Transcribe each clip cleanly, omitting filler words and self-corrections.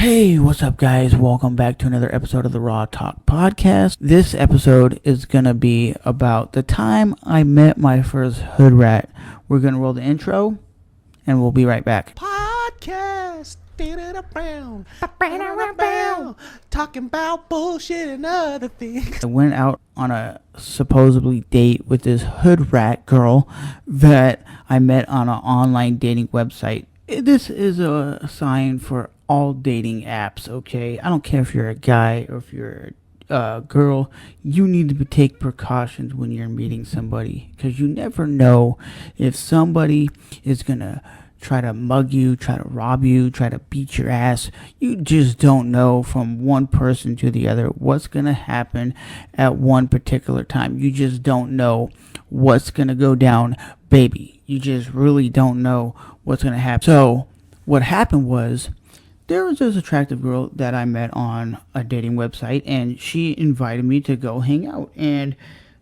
Hey, what's up, guys? Welcome back to another episode of the Raw Talk podcast. This episode is going to be about the time I met my first hood rat. We're going to roll the intro, and we'll be right back. Podcast. Talking about bullshit and other things. I went out on a supposedly date with this hood rat girl that I met on an online dating website. This is a sign for all dating apps, okay? I don't care if you're a guy or if you're a girl. You need to take precautions when you're meeting somebody, because you never know if somebody is gonna try to mug you, try to rob you, try to beat your ass. You just don't know from one person to the other what's gonna happen at one particular time. You just don't know what's gonna go down, baby. You just really don't know what's gonna happen. So what happened was, there was this attractive girl that I met on a dating website, and she invited me to go hang out. And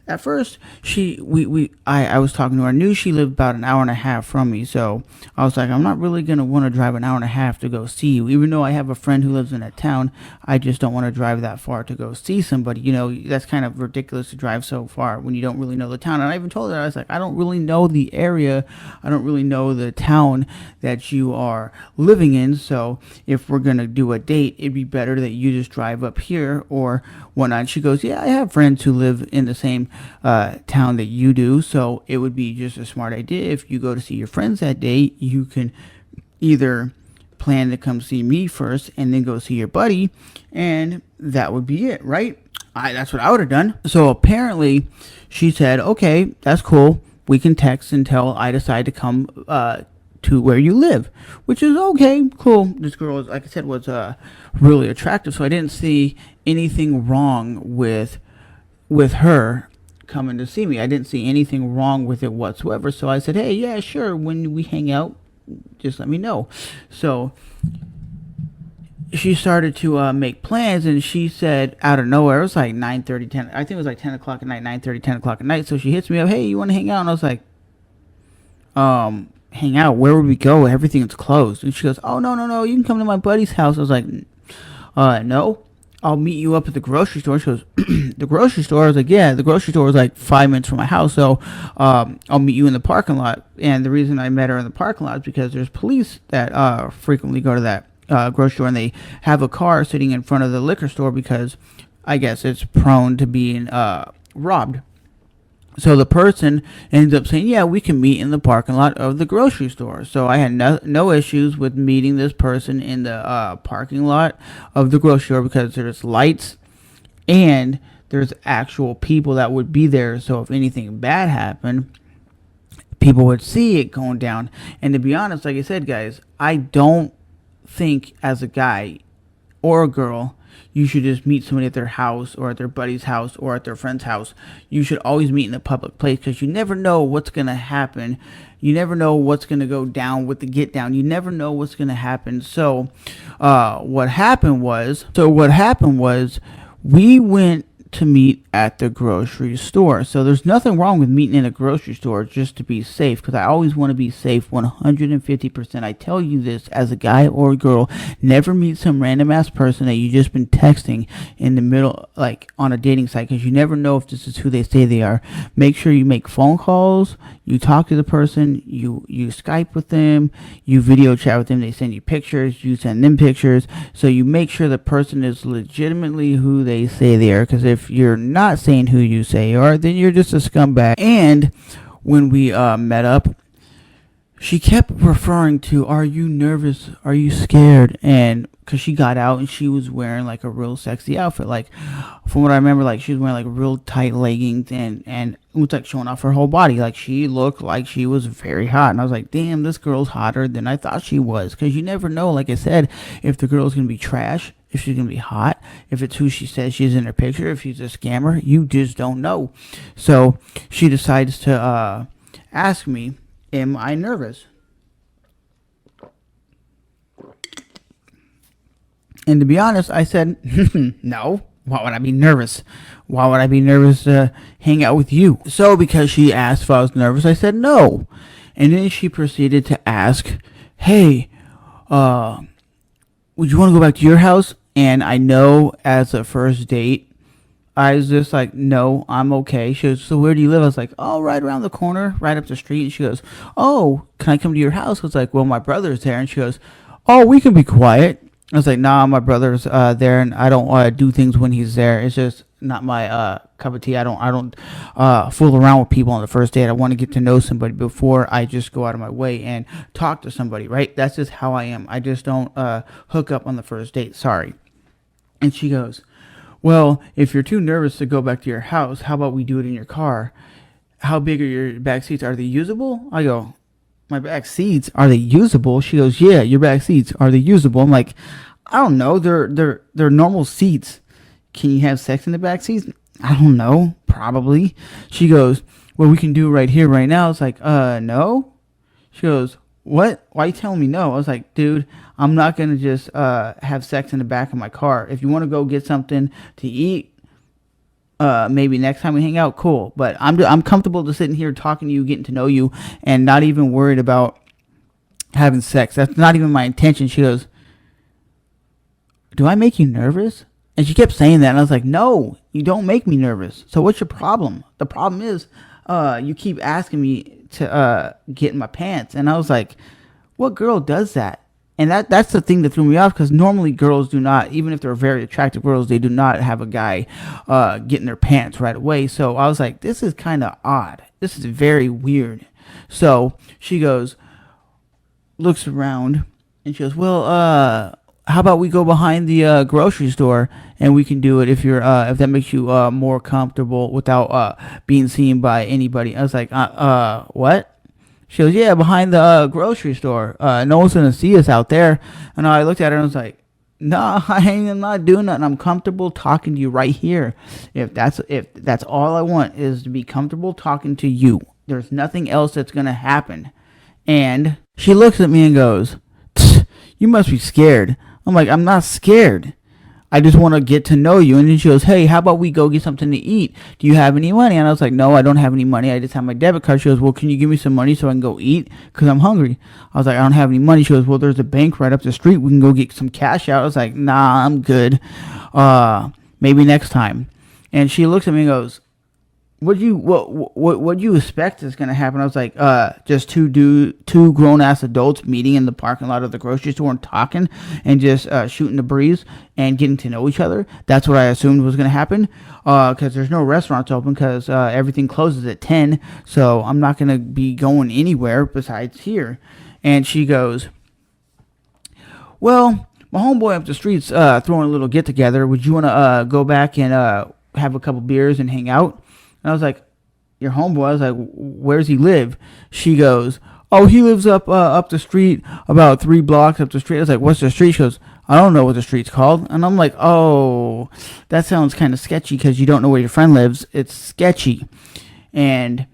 at first, I was talking to her. I knew she lived about an hour and a half from me, so I was like, I'm not really gonna want to drive an hour and a half to go see you. Even though I have a friend who lives in that town, I just don't want to drive that far to go see somebody. You know, that's kind of ridiculous to drive so far when you don't really know the town. And I even told her, I was like, I don't really know the area. I don't really know the town that you are living in. So if we're gonna do a date, it'd be better that you just drive up here or whatnot. She goes, yeah, I have friends who live in the same town that you do, so it would be just a smart idea if you go to see your friends that day. You can either plan to come see me first and then go see your buddy, and that would be it, right? That's what I would have done. So apparently she said, okay, that's cool, we can text until I decide to come to where you live, which is okay, cool. This girl, like I said, was really attractive, so I didn't see anything wrong with her coming to see me. I didn't see anything wrong with it whatsoever. So I said, hey, yeah, sure, when we hang out, just let me know. So she started to make plans, and she said out of nowhere, it was like 9:30, 10, I think it was like 10 o'clock at night, 9:30, 10 o'clock at night. So she hits me up, hey, you want to hang out? And I was like, hang out? Where would we go? Everything's closed. And she goes, oh, no, you can come to my buddy's house. I was like, no, I'll meet you up at the grocery store. She goes, the grocery store? I was like, yeah, the grocery store is like 5 minutes from my house, so I'll meet you in the parking lot. And the reason I met her in the parking lot is because there's police that frequently go to that grocery store, and they have a car sitting in front of the liquor store because I guess it's prone to being robbed. So the person ends up saying, yeah, we can meet in the parking lot of the grocery store. So I had no issues with meeting this person in the parking lot of the grocery store, because there's lights and there's actual people that would be there. So if anything bad happened, people would see it going down. And to be honest, like I said, guys, I don't think as a guy or a girl you should just meet somebody at their house or at their buddy's house or at their friend's house. You should always meet in a public place, because you never know what's going to happen. You never know what's going to go down with the get down. You never know what's going to happen. So what happened was we went to meet at the grocery store. So there's nothing wrong with meeting in a grocery store just to be safe, because I always want to be safe 150%. I tell you this as a guy or a girl, never meet some random ass person that you just been texting in the middle, like on a dating site, because you never know if this is who they say they are. Make sure you make phone calls, you talk to the person, you Skype with them, you video chat with them, they send you pictures, you send them pictures, so you make sure the person is legitimately who they say they are, because if you're not saying who you say you are, then you're just a scumbag. And when we met up, she kept referring to, are you nervous? Are you scared? And because she got out and she was wearing like a real sexy outfit. Like, from what I remember, like she was wearing like real tight leggings and it was like showing off her whole body. Like she looked like she was very hot. And I was like, damn, this girl's hotter than I thought she was. Because you never know, like I said, if the girl's going to be trash, if she's going to be hot, if it's who she says she's in her picture, if she's a scammer, you just don't know. So she decides to ask me, am I nervous? And to be honest, I said, no. Why would I be nervous? Why would I be nervous to hang out with you? So because she asked if I was nervous, I said no. And then she proceeded to ask, hey, would you want to go back to your house? And I know as a first date, I was just like, no, I'm okay. She goes, so where do you live? I was like, oh, right around the corner, right up the street. And she goes, oh, can I come to your house? I was like, well, my brother's there. And she goes, oh, we can be quiet. I was like, nah, my brother's there, and I don't do things when he's there. It's just not my cup of tea. I don't fool around with people on the first date. I want to get to know somebody before I just go out of my way and talk to somebody, right? That's just how I am. I just don't hook up on the first date. Sorry. And she goes, well, if you're too nervous to go back to your house, how about we do it in your car? How big are your back seats? Are they usable? I go, my back seats, are they usable? She goes, yeah, your back seats, are they usable? I'm like, I don't know. They're normal seats. Can you have sex in the back seats? I don't know. Probably. She goes, well, we can do it right here, right now. It's like, no. She goes, what? Why are you telling me no? I was like, dude, I'm not going to just have sex in the back of my car. If you want to go get something to eat, maybe next time we hang out, cool. But I'm comfortable just sitting here talking to you, getting to know you, and not even worried about having sex. That's not even my intention. She goes, do I make you nervous? And she kept saying that, and I was like, no, you don't make me nervous. So what's your problem? The problem is you keep asking me to get in my pants. And I was like, what girl does that? And that's the thing that threw me off, because normally girls do not, even if they're very attractive girls, they do not have a guy get in their pants right away. So I was like, this is kind of odd. This is very weird. So she goes, looks around, and she goes, well, how about we go behind the grocery store, and we can do it if that makes you more comfortable without being seen by anybody. I was like, what? She goes, yeah, behind the grocery store. No one's gonna see us out there. And I looked at her and I was like, no, I'm not doing that. I'm comfortable talking to you right here. If that's all I want, is to be comfortable talking to you. There's nothing else that's gonna happen. And she looks at me and goes, you must be scared. I'm like, I'm not scared. I just want to get to know you. And then she goes, hey, how about we go get something to eat? Do you have any money? And I was like, no, I don't have any money. I just have my debit card. She goes, well, can you give me some money so I can go eat? Because I'm hungry. I was like, I don't have any money. She goes, well, there's a bank right up the street. We can go get some cash out. I was like, nah, I'm good. Maybe next time. And she looks at me and goes, what do you expect is gonna happen? I was like, just two grown ass adults meeting in the parking lot of the grocery store and talking and just shooting the breeze and getting to know each other. That's what I assumed was gonna happen. Because there's no restaurants open, because everything closes at 10. So I'm not gonna be going anywhere besides here. And she goes, well, my homeboy up the street's throwing a little get together. Would you wanna go back and have a couple beers and hang out? And I was like, your homeboy? I was like, where's he live? She goes, oh, he lives up the street, about 3 blocks up the street. I was like, what's the street? She goes, I don't know what the street's called. And I'm like, oh, that sounds kind of sketchy, because you don't know where your friend lives. It's sketchy. And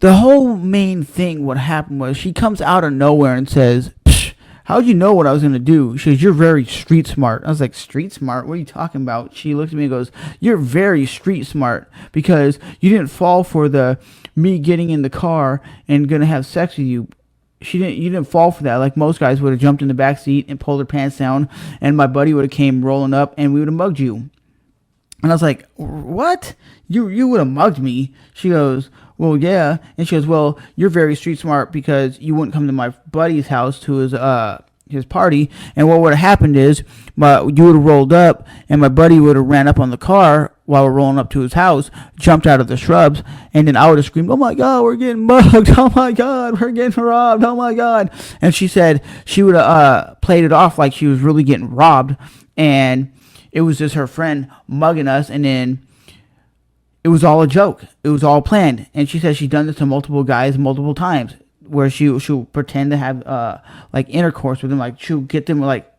the whole main thing, what happened was, she comes out of nowhere and says, how'd you know what I was going to do? She goes, you're very street smart. I was like, street smart? What are you talking about? She looked at me and goes, you're very street smart, because you didn't fall for me getting in the car and going to have sex with you. You didn't fall for that. Like most guys would have jumped in the back seat and pulled their pants down, and my buddy would have came rolling up and we would have mugged you. And I was like, what? You would have mugged me? She goes, well, yeah. And she goes, well, you're very street smart, because you wouldn't come to my buddy's house to his party. And what would have happened is, you would have rolled up, and my buddy would have ran up on the car while we're rolling up to his house, jumped out of the shrubs, and then I would have screamed, oh my God, we're getting mugged. Oh my God, we're getting robbed. Oh my God. And she said she would have played it off like she was really getting robbed, and it was just her friend mugging us, and then it was all a joke. It was all planned. And she said she's done this to multiple guys multiple times, where she'll pretend to have like intercourse with them, like she'll get them like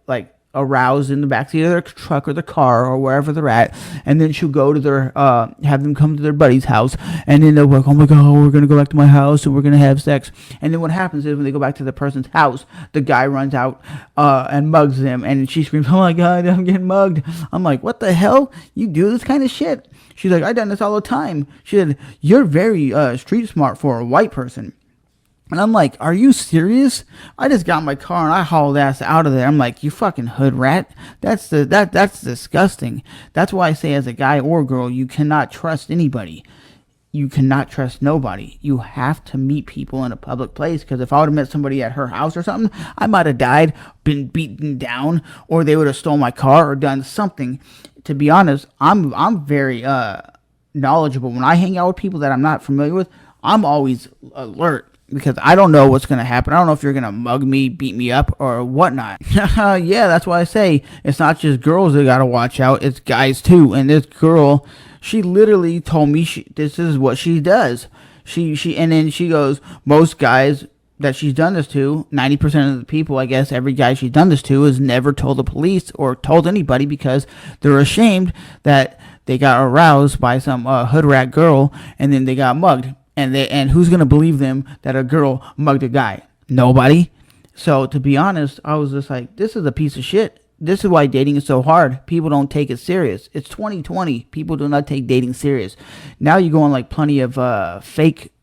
aroused in the backseat of their truck or the car or wherever they're at, and then she'll go to their have them come to their buddy's house, and then they're like, oh my God, we're gonna go back to my house and we're gonna have sex. And then what happens is, when they go back to the person's house, the guy runs out and mugs them, and she screams, oh my God, I'm getting mugged. I'm like, what the hell? You do this kind of shit? She's like, I done this all the time. She said, you're very street smart for a white person. And I'm like, are you serious? I just got in my car and I hauled ass out of there. I'm like, you fucking hood rat. That's disgusting. That's why I say, as a guy or girl, you cannot trust anybody. You cannot trust nobody. You have to meet people in a public place, because if I would have met somebody at her house or something, I might have died, been beaten down, or they would have stolen my car or done something. To be honest, I'm very knowledgeable. When I hang out with people that I'm not familiar with, I'm always alert, because I don't know what's going to happen. I don't know if you're going to mug me, beat me up, or whatnot. Yeah, that's why I say it's not just girls that got to watch out. It's guys, too. And this girl, she literally told me this is what she does. And then she goes, most guys that she's done this to, 90% of the people, I guess, every guy she's done this to has never told the police or told anybody, because they're ashamed that they got aroused by some hood rat girl and then they got mugged. And who's gonna believe them that a girl mugged a guy? Nobody. So to be honest, I was just like, this is a piece of shit. This is why dating is so hard. People don't take it serious. It's 2020. People do not take dating serious. Now you go on like plenty of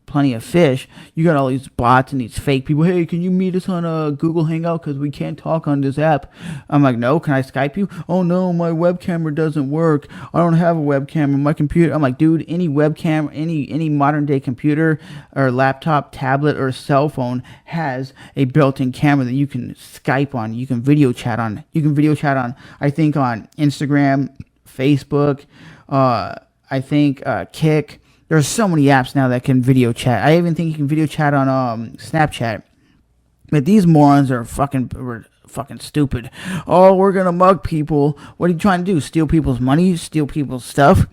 Plenty of Fish. You got all these bots and these fake people. Hey, can you meet us on a Google Hangout, because we can't talk on this app? I'm like, no. Can I Skype you? Oh no, my webcam doesn't work. I don't have a webcam on my computer. I'm like, dude, any webcam, any modern day computer or laptop, tablet, or cell phone has a built-in camera that you can Skype on. You can video chat on. I think on Instagram, Facebook, I think Kick. There's so many apps now that can video chat. I even think you can video chat on Snapchat. But these morons are fucking stupid. Oh, we're gonna mug people. What are you trying to do? Steal people's money? Steal people's stuff?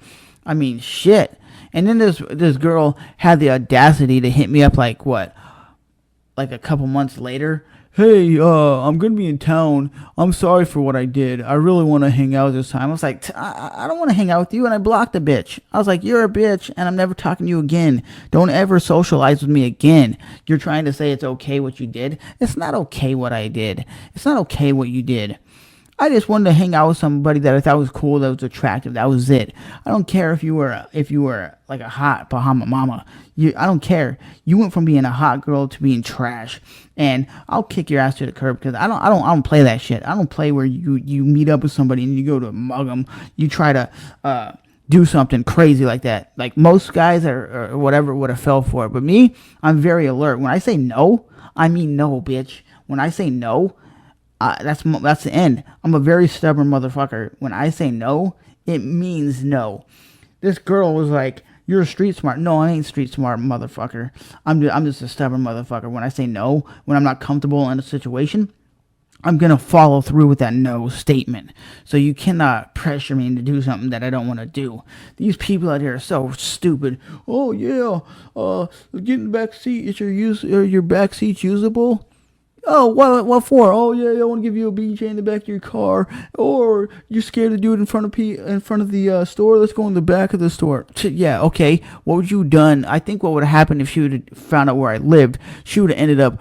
I mean, shit. And then this girl had the audacity to hit me up like a couple months later. Hey, I'm gonna be in town. I'm sorry for what I did. I really want to hang out this time. I was like, I don't want to hang out with you, and I blocked the bitch. I was like, you're a bitch, and I'm never talking to you again. Don't ever socialize with me again. You're trying to say it's okay what you did. It's not okay what I did. It's not okay what you did. I just wanted to hang out with somebody that I thought was cool, that was attractive. That was it. I don't care if you were like a hot Bahama mama. I don't care. You went from being a hot girl to being trash, and I'll kick your ass to the curb, because I don't play that shit. I don't play where you meet up with somebody and you go to mug them. You try to do something crazy like that. Like most guys or whatever would have fell for it, but me, I'm very alert. When I say no, I mean no, bitch. When I say no, that's the end. I'm a very stubborn motherfucker. When I say no, it means no. This girl was like, you're street smart. No, I ain't street smart, motherfucker. I'm just a stubborn motherfucker. When I say no, when I'm not comfortable in a situation, I'm going to follow through with that no statement. So you cannot pressure me into do something that I don't want to do. These people out here are so stupid. Oh, yeah, get in the back seat. Is your back seat usable? Oh, what for? Oh, yeah, I want to give you a BJ in the back of your car. Or you're scared to do it in front of the store? Let's go in the back of the store. Yeah, okay. What would you have done? I think what would have happened if she would have found out where I lived, she would have ended up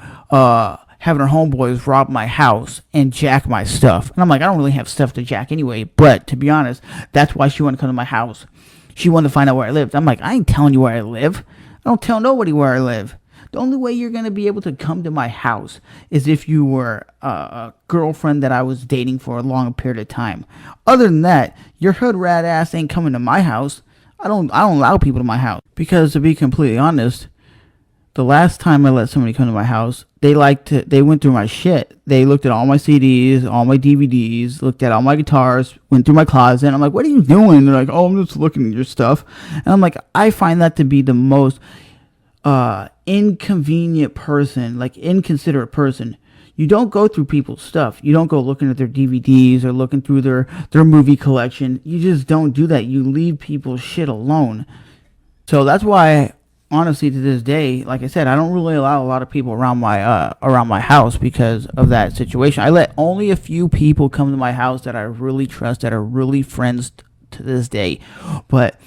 having her homeboys rob my house and jack my stuff. And I'm like, I don't really have stuff to jack anyway. But to be honest, that's why she wanted to come to my house. She wanted to find out where I lived. I'm like, I ain't telling you where I live. I don't tell nobody where I live. The only way you're going to be able to come to my house is if you were a girlfriend that I was dating for a long period of time. Other than that, your hood rat ass ain't coming to my house. I don't allow people to my house. Because to be completely honest, the last time I let somebody come to my house, they went through my shit. They looked at all my CDs, all my DVDs, looked at all my guitars, went through my closet. And I'm like, what are you doing? They're like, oh, I'm just looking at your stuff. And I'm like, I find that to be the most inconvenient person, like inconsiderate person. You don't go through people's stuff. You don't go looking at their DVDs or looking through their movie collection. You just don't do that. You leave people's shit alone. So that's why, honestly, to this day, like I said, I don't really allow a lot of people around my house because of that situation. I let only a few people come to my house that I really trust, that are really friends to this day. But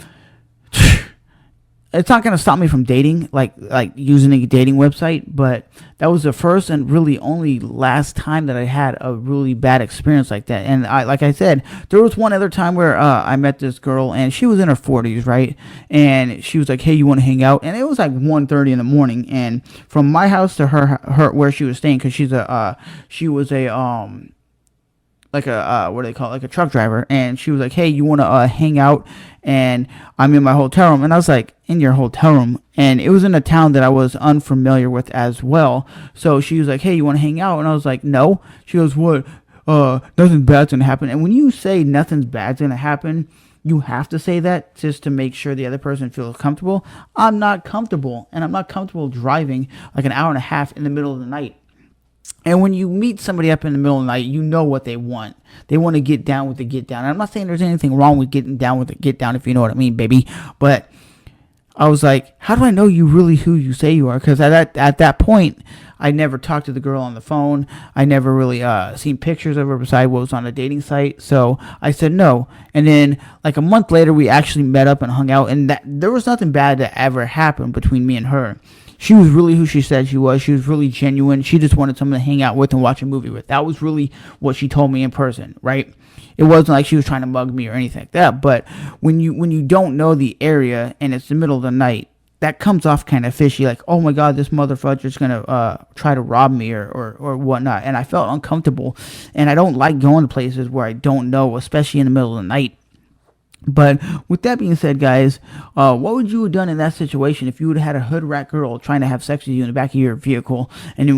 it's not going to stop me from dating, like using a dating website, but that was the first and really only last time that I had a really bad experience like that. And like I said, there was one other time where I met this girl, and she was in her 40s, right? And she was like, "Hey, you want to hang out?" And it was like 1:30 in the morning, and from my house to her where she was staying, because she was a like a what do they call it? Like a truck driver, and she was like, "Hey, you want to hang out?" And I'm in my hotel room, and I was like, "In your hotel room?" And it was in a town that I was unfamiliar with as well. So she was like, "Hey, you want to hang out?" And I was like, "No." She goes, "What? Nothing bad's gonna happen." And when you say nothing's bad's gonna happen, you have to say that just to make sure the other person feels comfortable. I'm not comfortable, and I'm not comfortable driving like an hour and a half in the middle of the night. And when you meet somebody up in the middle of the night, you know what they want. They want to get down with the get down. And I'm not saying there's anything wrong with getting down with the get down, if you know what I mean, baby. But I was like, how do I know you really who you say you are? Because at that point, I never talked to the girl on the phone. I never really seen pictures of her beside what was on a dating site. So I said no. And then like a month later, we actually met up and hung out. And there was nothing bad that ever happened between me and her. She was really who she said she was. She was really genuine. She just wanted someone to hang out with and watch a movie with. That was really what she told me in person, right? It wasn't like she was trying to mug me or anything like that. But when you don't know the area and it's the middle of the night, that comes off kind of fishy. Like, oh my God, this motherfucker's gonna try to rob me or whatnot. And I felt uncomfortable. And I don't like going to places where I don't know, especially in the middle of the night. But with that being said, guys, what would you have done in that situation if you would have had a hood rat girl trying to have sex with you in the back of your vehicle, and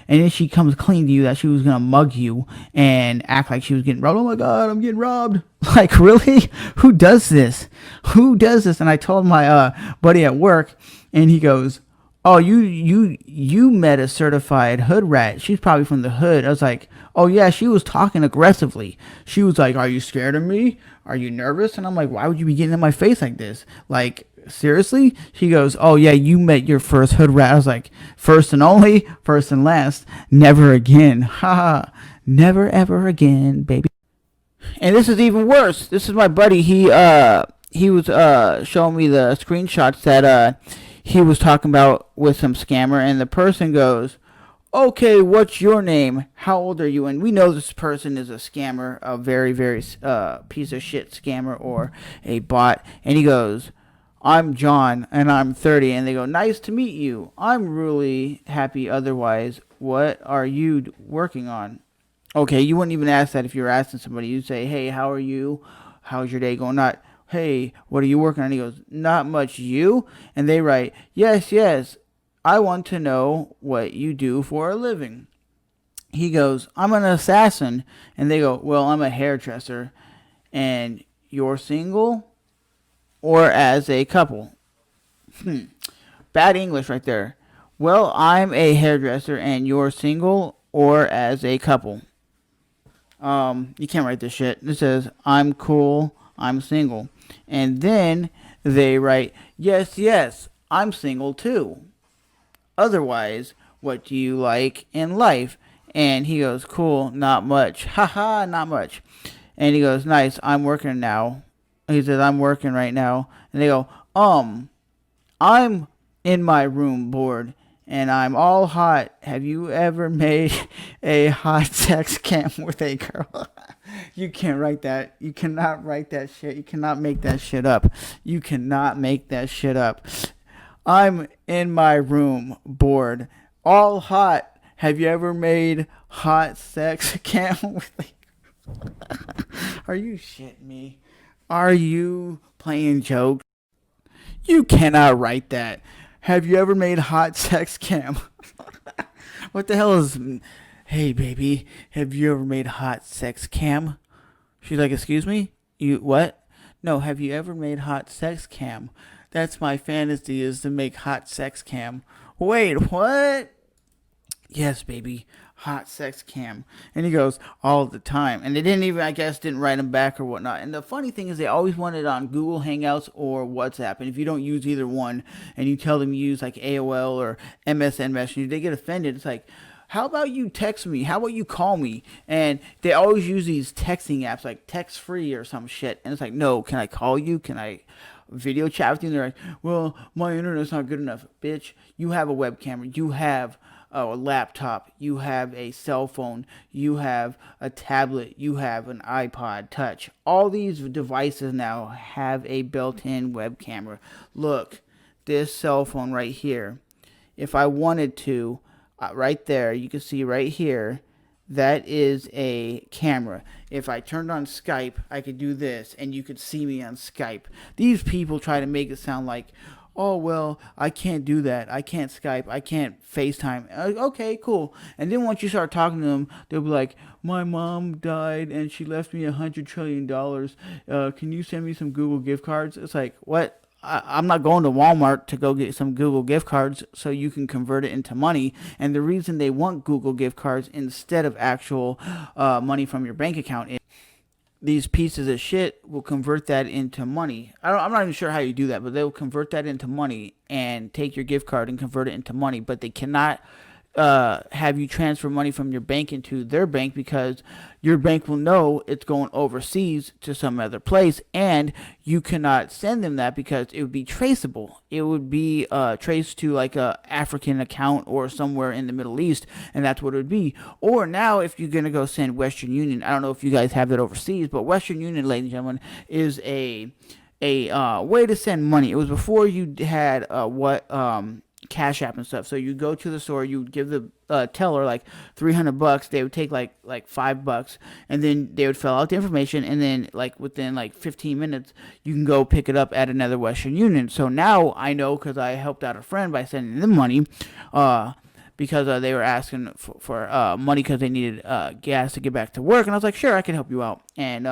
then she comes clean to you that she was gonna mug you and act like she was getting robbed? Oh my God, I'm getting robbed! Like, really? Who does this? Who does this? And I told my buddy at work, and he goes, "Oh, you met a certified hood rat. She's probably from the hood." I was like, "Oh yeah, she was talking aggressively. She was like, 'Are you scared of me? Are you nervous?' And I'm like, 'Why would you be getting in my face like this? Like, seriously?" She goes, "Oh yeah, you met your first hood rat." I was like, "First and only, first and last, never again." Haha. Never ever again, baby. And this is even worse. This is my buddy. He was showing me the screenshots that he was talking about with some scammer, and the person goes, "Okay, what's your name? How old are you?" And we know this person is a scammer, a very, very piece of shit scammer or a bot. And he goes, "I'm John, and I'm 30. And they go, "Nice to meet you. I'm really happy otherwise. What are you working on?" Okay, you wouldn't even ask that if you were asking somebody. You'd say, "Hey, how are you? How's your day going?" Not, "Hey, what are you working on?" He goes, "Not much, you?" And they write, "Yes, yes. I want to know what you do for a living." He goes, "I'm an assassin." And they go, "Well, I'm a hairdresser." And you're single or as a couple? Bad English right there. "Well, I'm a hairdresser and you're single or as a couple." You can't write this shit. It says, "I'm cool, I'm single." And then they write, "Yes, yes, I'm single too. Otherwise, what do you like in life?" And he goes, "Cool, not much." Haha, not much. And he goes, "Nice, I'm working now." He says, "I'm working right now." And they go, "I'm in my room bored and I'm all hot. Have you ever made a hot sex cam with a girl?" You can't write that. You cannot write that shit. You cannot make that shit up. You cannot make that shit up. "I'm in my room bored, all hot. Have you ever made hot sex cam with a..." Are you shitting me? Are you playing jokes? You cannot write that. "Have you ever made hot sex cam?" What the hell is... "Hey, baby, have you ever made hot sex cam?" She's like, "Excuse me? You what?" "No, have you ever made hot sex cam? That's my fantasy, is to make hot sex cam." "Wait, what?" "Yes, baby, hot sex cam." And he goes, "All the time." And they didn't even, I guess, didn't write him back or whatnot. And the funny thing is, they always want it on Google Hangouts or WhatsApp. And if you don't use either one and you tell them you use like AOL or MSN Messenger, they get offended. It's like, how about you text me? How about you call me? And they always use these texting apps like Text Free or some shit. And it's like, no, can I call you? Can I video chat with you, and they're like, well, my internet's not good enough. Bitch, you have a web camera. You have a laptop. You have a cell phone. You have a tablet. You have an iPod Touch. All these devices now have a built-in web camera. Look, this cell phone right here, if I wanted to, right there, you can see right here, that is a camera. If I turned on Skype, I could do this, and you could see me on Skype. These people try to make it sound like, oh, well, I can't do that. I can't Skype. I can't FaceTime. Okay, cool. And then once you start talking to them, they'll be like, my mom died, and she left me $100 trillion. Can you send me some Google gift cards? It's like, what? I'm not going to Walmart to go get some Google gift cards so you can convert it into money. And the reason they want Google gift cards instead of actual money from your bank account is these pieces of shit will convert that into money. I'm not even sure how you do that, but they will convert that into money and take your gift card and convert it into money. But they cannot have you transfer money from your bank into their bank because your bank will know it's going overseas to some other place, and you cannot send them that because it would be traceable. It would be traced to like a African account or somewhere in the Middle East, and that's what it would be. Or now, if you're gonna go send Western Union, I don't know if you guys have that overseas, but Western Union, ladies and gentlemen, is a way to send money. It was before you had Cash App and stuff. So you go to the store, you give the teller like $300. They would take like $5, and then they would fill out the information, and then like within like 15 minutes, you can go pick it up at another Western Union. So now I know because I helped out a friend by sending them money, because they were asking for money because they needed gas to get back to work, and I was like, sure, I can help you out, and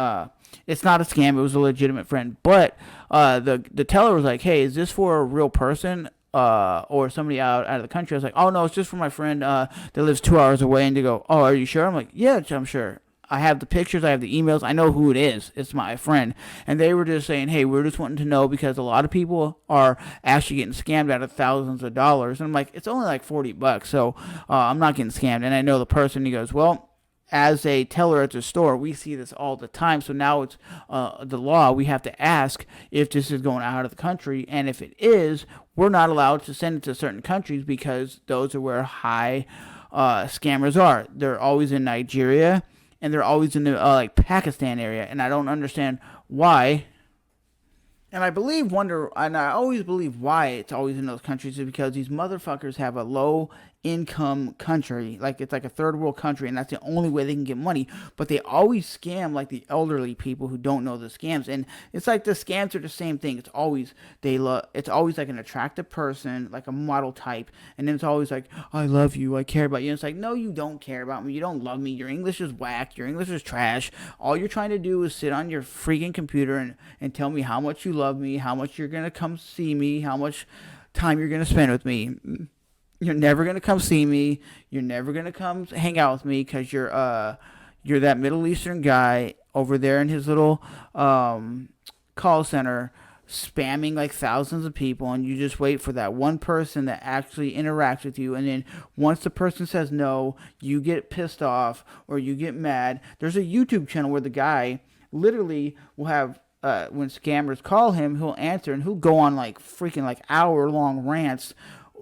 it's not a scam. It was a legitimate friend, but the teller was like, hey, is this for a real person? Or somebody out of the country. I was like, oh no, it's just for my friend that lives 2 hours away. And they go, oh, are you sure? I'm like, yeah, I'm sure. I have the pictures, I have the emails, I know who it is. It's my friend. And they were just saying, hey, we're just wanting to know because a lot of people are actually getting scammed out of thousands of dollars. And I'm like, it's only like $40, so I'm not getting scammed. And I know the person. He goes, well, as a teller at the store, we see this all the time. So now it's the law. We have to ask if this is going out of the country. And if it is, we're not allowed to send it to certain countries because those are where high scammers are. They're always in Nigeria, and they're always in the like Pakistan area. And I don't understand why. And I always believe why it's always in those countries is because these motherfuckers have a low income country, like it's like a third world country, and that's the only way they can get money. But they always scam like the elderly people who don't know the scams, and it's like the scams are the same thing. It's always it's always like an attractive person, like a model type, and then it's always like, I love you, I care about you. And it's like, no, you don't care about me, you don't love me, your English is whack, your English is trash. All you're trying to do is sit on your freaking computer and tell me how much you love me, how much you're gonna come see me, how much time you're gonna spend with me. You're never gonna come see me. You're never gonna come hang out with me because you're that Middle Eastern guy over there in his little call center spamming like thousands of people, and you just wait for that one person that actually interacts with you. And then once the person says no, you get pissed off or you get mad. There's a YouTube channel where the guy literally will have when scammers call him, he'll answer and he'll go on like freaking like hour-long rants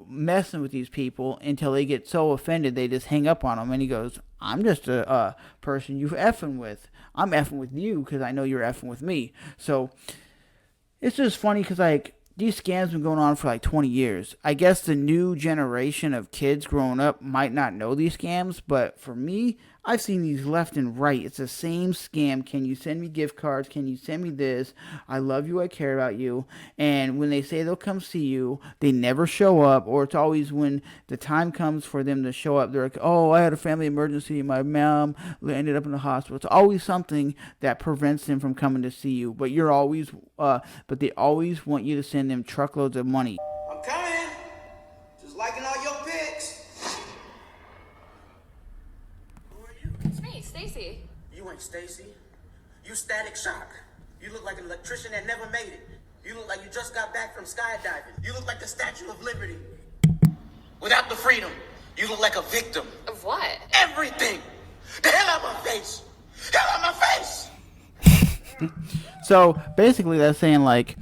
messing with these people until they get so offended they just hang up on him. And he goes, I'm just a person you effing with. I'm effing with you because I know you're effing with me. So it's just funny because like these scams have been going on for like 20 years. I guess the new generation of kids growing up might not know these scams, but for me, I've seen these left and right. It's the same scam. Can you send me gift cards? Can you send me this? I love you. I care about you. And when they say they'll come see you, they never show up. Or it's always when the time comes for them to show up, they're like, oh, I had a family emergency. My mom ended up in the hospital. It's always something that prevents them from coming to see you. But but they always want you to send them truckloads of money. I'm coming. Just liking all your pics. It's me, Stacy. You ain't Stacy. You Static Shock. You look like an electrician that never made it. You look like you just got back from skydiving. You look like the Statue of Liberty. Without the freedom, you look like a victim. Of what? Everything. The hell out my face. Hell out my face. So basically that's saying like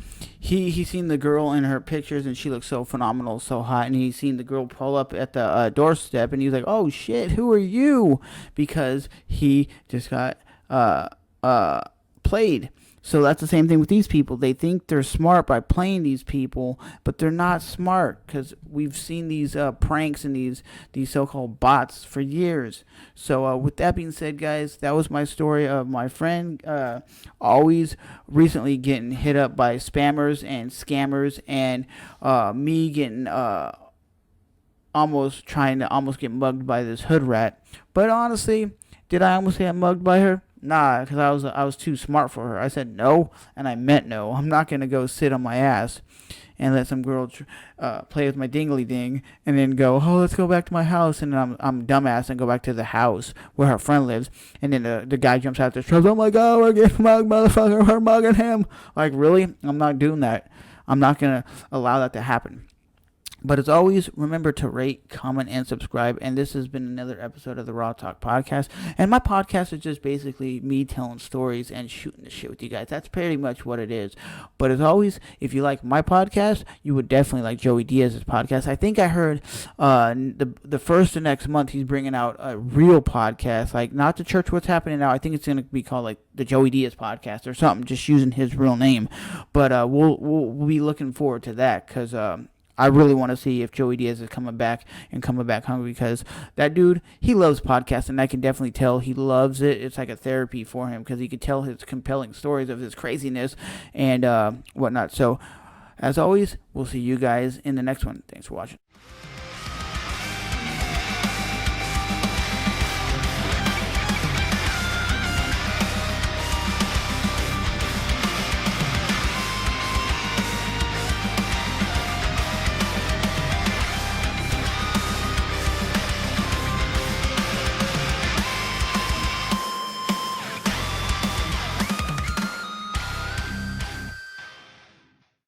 he seen the girl in her pictures and she looked so phenomenal, so hot, and he seen the girl pull up at the doorstep, and he was like, oh shit, who are you? Because he just got played. So that's the same thing with these people. They think they're smart by playing these people, but they're not smart, because we've seen these pranks and these so-called bots for years. So with that being said, guys, that was my story of my friend always recently getting hit up by spammers and scammers, and me getting almost get mugged by this hood rat. But honestly, did I almost get mugged by her? Nah, because I was too smart for her. I said no, and I meant no. I'm not gonna go sit on my ass and let some girl play with my dingly ding, and then go, oh, let's go back to my house, and then I'm dumbass and go back to the house where her friend lives, and then the guy jumps out the truck. Oh my god, we're getting mugged, motherfucker! We're mugging him. Like, really? I'm not doing that. I'm not gonna allow that to happen. But as always, remember to rate, comment, and subscribe. And this has been another episode of the Raw Talk podcast. And my podcast is just basically me telling stories and shooting the shit with you guys. That's pretty much what it is. But as always, if you like my podcast, you would definitely like Joey Diaz's podcast. I think I heard the first of next month he's bringing out a real podcast, like not the Church What's Happening Now. I think it's going to be called like the Joey Diaz podcast or something, just using his real name. But we'll be looking forward to that, because I really want to see if Joey Diaz is coming back hungry, because that dude, he loves podcasting. I can definitely tell he loves it. It's like a therapy for him, because he can tell his compelling stories of his craziness and whatnot. So, as always, we'll see you guys in the next one. Thanks for watching.